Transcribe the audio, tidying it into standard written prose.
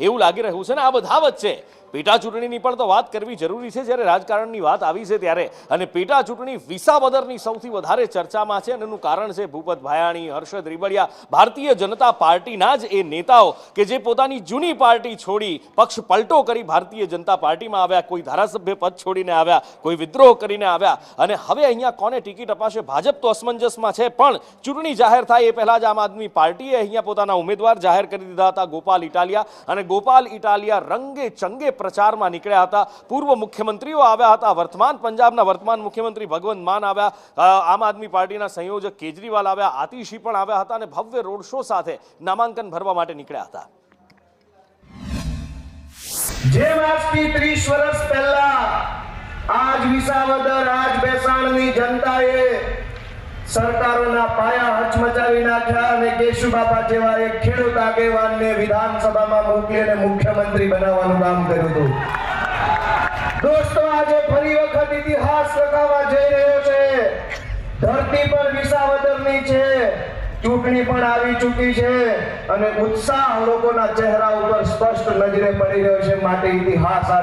એવું લાગી રહ્યું છે ને આ બધા વચ્ચે પેટા ચૂંટણીની પણ તો વાત કરવી જરૂરી છે જ્યારે રાજકારણની વાત આવી છે ત્યારે અને પેટા ચૂંટણી વિસાવદરની સૌથી વધારે ચર્ચામાં છે અને એનું કારણ છે ભૂપત ભાયાણી, હર્ષદ રીબડિયા, ભારતીય જનતા પાર્ટીના જ એ નેતાઓ કે જે પોતાની જૂની પાર્ટી છોડી પક્ષ પલટો કરી ભારતીય જનતા પાર્ટીમાં આવ્યા, કોઈ ધારાસભ્ય પદ છોડીને આવ્યા, કોઈ વિદ્રોહ કરીને આવ્યા અને હવે અહીંયા કોને ટિકિટ અપાશે ભાજપ તો અસમંજસમાં છે પણ ચૂંટણી જાહેર થાય એ પહેલા જ આમ આદમી પાર્ટીએ અહીંયા પોતાના ઉમેદવાર જાહેર કરી દીધા હતા ગોપાલ ઇટાલિયા અને ગોપાલ ઇટાલિયા રંગે ચંગે પ્રચારમાં નીકળ્યા હતા। પૂર્વ મુખ્યમંત્રીઓ આવ્યા હતા, વર્તમાન પંજાબના વર્તમાન મુખ્યમંત્રી ભગવંત માન આવ્યા, આમ આદમી પાર્ટીના સંયોજક કેજરીવાલ આવ્યા, આતિશી પણ આવ્યા હતા અને ભવ્ય રોડ શો સાથે નામાંકન ભરવા માટે નીકળ્યા હતા। જેમ આજથી 30 વર્ષ પહેલા આજ વિસાવદર આજ ભેસાણની જનતાએ સરકારોના પાયા હચમચાવી નાખ્યા અને કેશુબાપા જેવા એક ખેડૂત આગેવાનને વિધાનસભામાં મોકલી અને મુખ્યમંત્રી બનાવવાનું કામ કર્યું હતું। દોસ્તો આજે ફરી વખત ઇતિહાસ લખાવા જઈ રહ્યો છે। ધરતી પર વિસાવદરની છે, ચૂંટણી પણ આવી ચૂકી છે અને ઉત્સાહ લોકોના ચહેરા ઉપર સ્પષ્ટ નજરે પડી રહ્યો છે। માટે ઇતિહાસ